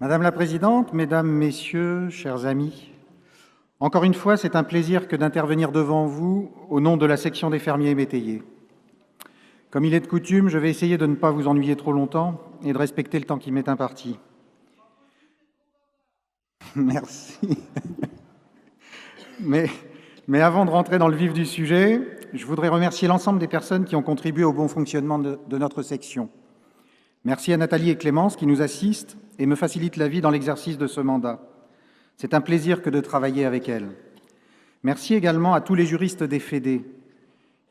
Madame la Présidente, Mesdames, Messieurs, chers amis, encore une fois, c'est un plaisir que d'intervenir devant vous au nom de la section des fermiers et métayers. Comme il est de coutume, je vais essayer de ne pas vous ennuyer trop longtemps et de respecter le temps qui m'est imparti. Merci. Mais avant de rentrer dans le vif du sujet, je voudrais remercier l'ensemble des personnes qui ont contribué au bon fonctionnement de notre section. Merci à Nathalie et Clémence qui nous assistent et me facilitent la vie dans l'exercice de ce mandat. C'est un plaisir que de travailler avec elles. Merci également à tous les juristes des fédés.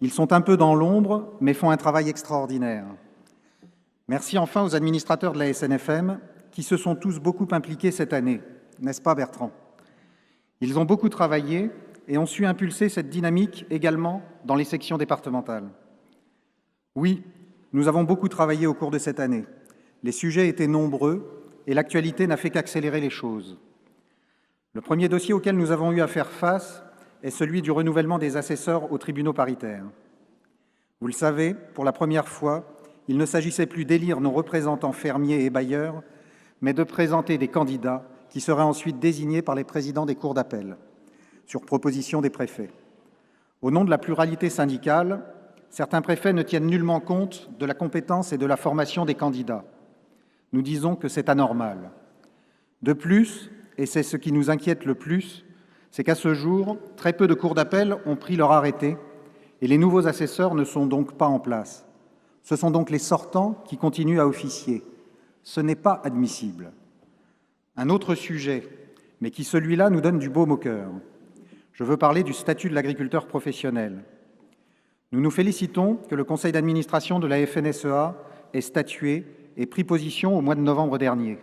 Ils sont un peu dans l'ombre, mais font un travail extraordinaire. Merci enfin aux administrateurs de la SNFM qui se sont tous beaucoup impliqués cette année. N'est-ce pas, Bertrand? Ils ont beaucoup travaillé et ont su impulser cette dynamique également dans les sections départementales. Oui, nous avons beaucoup travaillé au cours de cette année. Les sujets étaient nombreux et l'actualité n'a fait qu'accélérer les choses. Le premier dossier auquel nous avons eu à faire face est celui du renouvellement des assesseurs aux tribunaux paritaires. Vous le savez, pour la première fois, il ne s'agissait plus d'élire nos représentants fermiers et bailleurs, mais de présenter des candidats qui seraient ensuite désignés par les présidents des cours d'appel, sur proposition des préfets. Au nom de la pluralité syndicale, certains préfets ne tiennent nullement compte de la compétence et de la formation des candidats. Nous disons que c'est anormal. De plus, et c'est ce qui nous inquiète le plus, c'est qu'à ce jour, très peu de cours d'appel ont pris leur arrêté et les nouveaux assesseurs ne sont donc pas en place. Ce sont donc les sortants qui continuent à officier. Ce n'est pas admissible. Un autre sujet, mais qui celui-là nous donne du baume au cœur. Je veux parler du statut de l'agriculteur professionnel. Nous nous félicitons que le conseil d'administration de la FNSEA ait statué et pris position au mois de novembre dernier.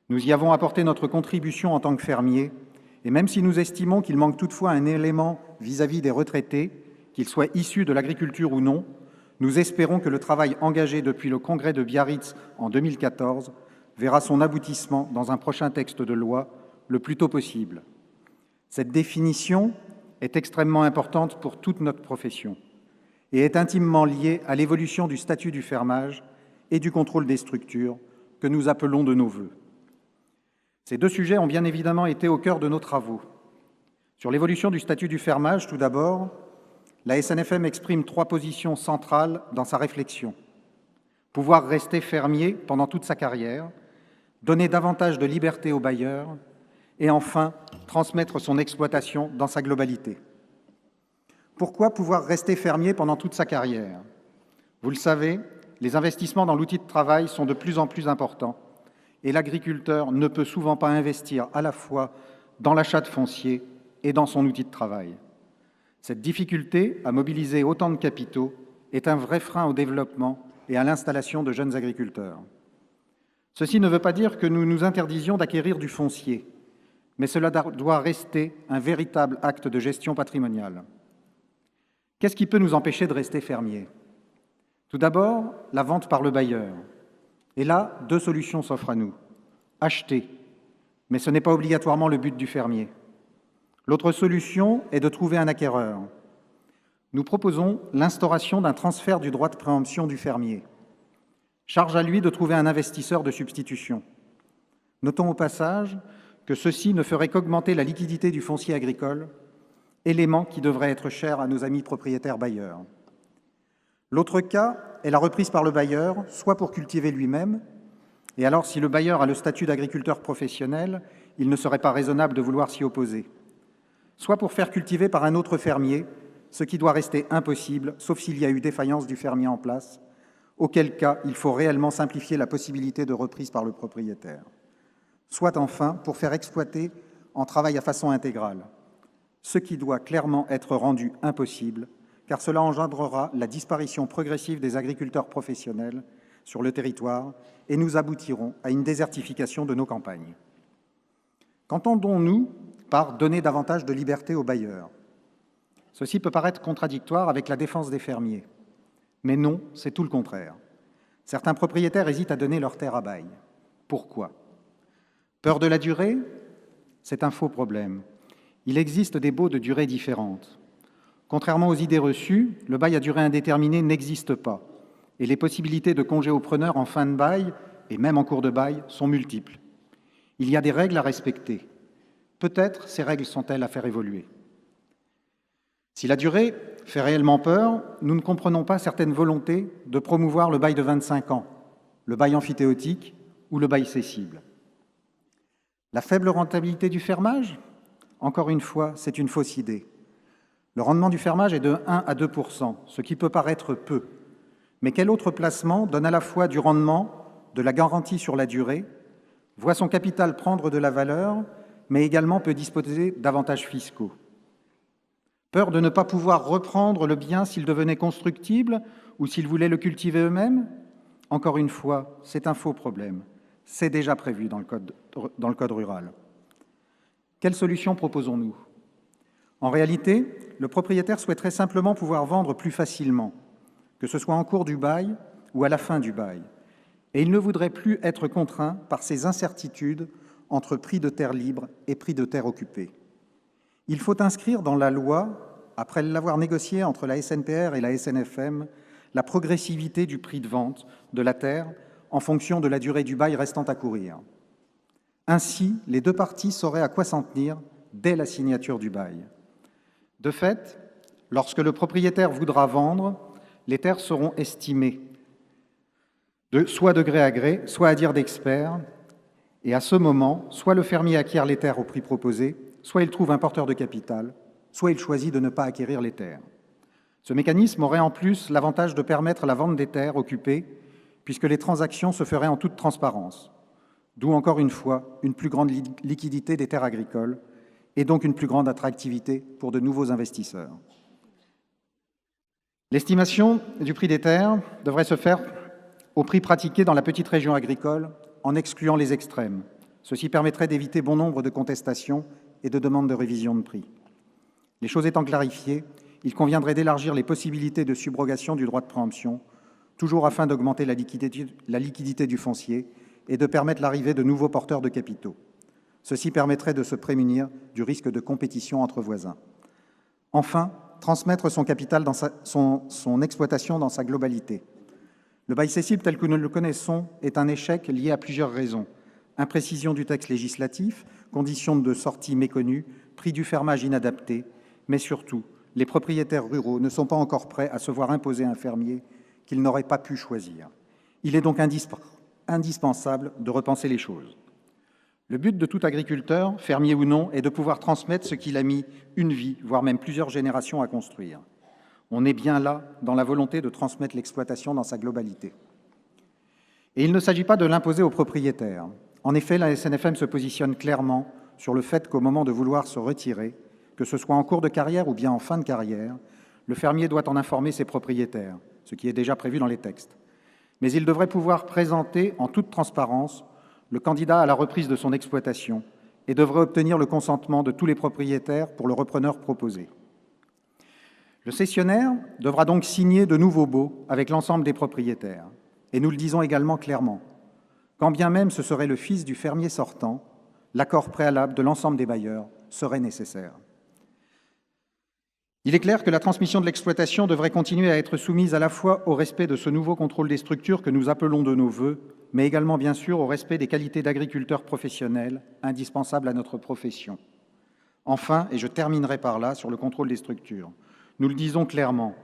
Nous y avons apporté notre contribution en tant que fermiers, et même si nous estimons qu'il manque toutefois un élément vis-à-vis des retraités, qu'ils soient issus de l'agriculture ou non, nous espérons que le travail engagé depuis le congrès de Biarritz en 2014 verra son aboutissement dans un prochain texte de loi le plus tôt possible. Cette définition est extrêmement importante pour toute notre profession et est intimement liée à l'évolution du statut du fermage et du contrôle des structures que nous appelons de nos vœux. Ces deux sujets ont bien évidemment été au cœur de nos travaux. Sur l'évolution du statut du fermage, tout d'abord, la SNFM exprime 3 positions centrales dans sa réflexion. Pouvoir rester fermier pendant toute sa carrière, donner davantage de liberté aux bailleurs et enfin transmettre son exploitation dans sa globalité. Pourquoi pouvoir rester fermier pendant toute sa carrière? Vous le savez, les investissements dans l'outil de travail sont de plus en plus importants et l'agriculteur ne peut souvent pas investir à la fois dans l'achat de foncier et dans son outil de travail. Cette difficulté à mobiliser autant de capitaux est un vrai frein au développement et à l'installation de jeunes agriculteurs. Ceci ne veut pas dire que nous nous interdisions d'acquérir du foncier, mais cela doit rester un véritable acte de gestion patrimoniale. Qu'est-ce qui peut nous empêcher de rester fermiers? Tout d'abord, la vente par le bailleur. Et là, 2 solutions s'offrent à nous. Acheter, mais ce n'est pas obligatoirement le but du fermier. L'autre solution est de trouver un acquéreur. Nous proposons l'instauration d'un transfert du droit de préemption du fermier. Charge à lui de trouver un investisseur de substitution. Notons au passage que ceci ne ferait qu'augmenter la liquidité du foncier agricole, élément qui devrait être cher à nos amis propriétaires bailleurs. L'autre cas est la reprise par le bailleur, soit pour cultiver lui-même, et alors si le bailleur a le statut d'agriculteur professionnel, il ne serait pas raisonnable de vouloir s'y opposer, soit pour faire cultiver par un autre fermier, ce qui doit rester impossible, sauf s'il y a eu défaillance du fermier en place, auquel cas il faut réellement simplifier la possibilité de reprise par le propriétaire. Soit enfin pour faire exploiter en travail à façon intégrale, ce qui doit clairement être rendu impossible, car cela engendrera la disparition progressive des agriculteurs professionnels sur le territoire et nous aboutirons à une désertification de nos campagnes. Qu'entendons-nous par donner davantage de liberté aux bailleurs? Ceci peut paraître contradictoire avec la défense des fermiers, mais non, c'est tout le contraire. Certains propriétaires hésitent à donner leurs terres à bail. Pourquoi? Peur de la durée? C'est un faux problème. Il existe des baux de durée différentes. Contrairement aux idées reçues, le bail à durée indéterminée n'existe pas et les possibilités de congé aux preneurs en fin de bail et même en cours de bail, sont multiples. Il y a des règles à respecter. Peut-être ces règles sont-elles à faire évoluer. Si la durée fait réellement peur, nous ne comprenons pas certaines volontés de promouvoir le bail de 25 ans, le bail emphytéotique ou le bail cessible. La faible rentabilité du fermage? Encore une fois, c'est une fausse idée. Le rendement du fermage est de 1 à 2%, ce qui peut paraître peu. Mais quel autre placement donne à la fois du rendement, de la garantie sur la durée, voit son capital prendre de la valeur, mais également peut disposer d'avantages fiscaux? Peur de ne pas pouvoir reprendre le bien s'il devenait constructible ou s'ils voulaient le cultiver eux-mêmes? Encore une fois, c'est un faux problème. C'est déjà prévu dans le code rural. Quelle solution proposons-nous? En réalité, le propriétaire souhaiterait simplement pouvoir vendre plus facilement, que ce soit en cours du bail ou à la fin du bail. Et il ne voudrait plus être contraint par ces incertitudes entre prix de terre libre et prix de terre occupée. Il faut inscrire dans la loi, après l'avoir négocié entre la SNPR et la SNFM, la progressivité du prix de vente de la terre en fonction de la durée du bail restant à courir. Ainsi, les deux parties sauraient à quoi s'en tenir dès la signature du bail. De fait, lorsque le propriétaire voudra vendre, les terres seront estimées, soit de gré à gré, soit à dire d'experts, et à ce moment, soit le fermier acquiert les terres au prix proposé, soit il trouve un porteur de capital, soit il choisit de ne pas acquérir les terres. Ce mécanisme aurait en plus l'avantage de permettre la vente des terres occupées, puisque les transactions se feraient en toute transparence, d'où encore une fois une plus grande liquidité des terres agricoles et donc une plus grande attractivité pour de nouveaux investisseurs. L'estimation du prix des terres devrait se faire au prix pratiqué dans la petite région agricole, en excluant les extrêmes. Ceci permettrait d'éviter bon nombre de contestations et de demandes de révision de prix. Les choses étant clarifiées, il conviendrait d'élargir les possibilités de subrogation du droit de préemption, toujours afin d'augmenter la liquidité du foncier et de permettre l'arrivée de nouveaux porteurs de capitaux. Ceci permettrait de se prémunir du risque de compétition entre voisins. Enfin, transmettre son capital dans son exploitation dans sa globalité. Le bail cessible tel que nous le connaissons est un échec lié à plusieurs raisons. Imprécision du texte législatif, conditions de sortie méconnues, prix du fermage inadapté, mais surtout, les propriétaires ruraux ne sont pas encore prêts à se voir imposer un fermier qu'ils n'auraient pas pu choisir. Il est donc indispensable de repenser les choses. Le but de tout agriculteur, fermier ou non, est de pouvoir transmettre ce qu'il a mis une vie, voire même plusieurs générations à construire. On est bien là dans la volonté de transmettre l'exploitation dans sa globalité. Et il ne s'agit pas de l'imposer aux propriétaires. En effet, la SNFM se positionne clairement sur le fait qu'au moment de vouloir se retirer, que ce soit en cours de carrière ou bien en fin de carrière, le fermier doit en informer ses propriétaires, ce qui est déjà prévu dans les textes. Mais il devrait pouvoir présenter en toute transparence le candidat à la reprise de son exploitation et devrait obtenir le consentement de tous les propriétaires pour le repreneur proposé. Le cessionnaire devra donc signer de nouveaux baux avec l'ensemble des propriétaires. Et nous le disons également clairement, quand bien même ce serait le fils du fermier sortant, l'accord préalable de l'ensemble des bailleurs serait nécessaire. Il est clair que la transmission de l'exploitation devrait continuer à être soumise à la fois au respect de ce nouveau contrôle des structures que nous appelons de nos vœux, mais également bien sûr au respect des qualités d'agriculteurs professionnels indispensables à notre profession. Enfin, et je terminerai par là sur le contrôle des structures, nous le disons clairement,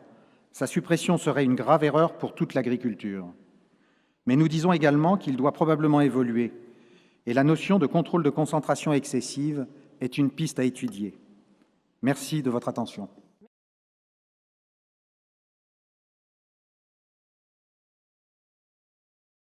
sa suppression serait une grave erreur pour toute l'agriculture. Mais nous disons également qu'il doit probablement évoluer, et la notion de contrôle de concentration excessive est une piste à étudier. Merci de votre attention.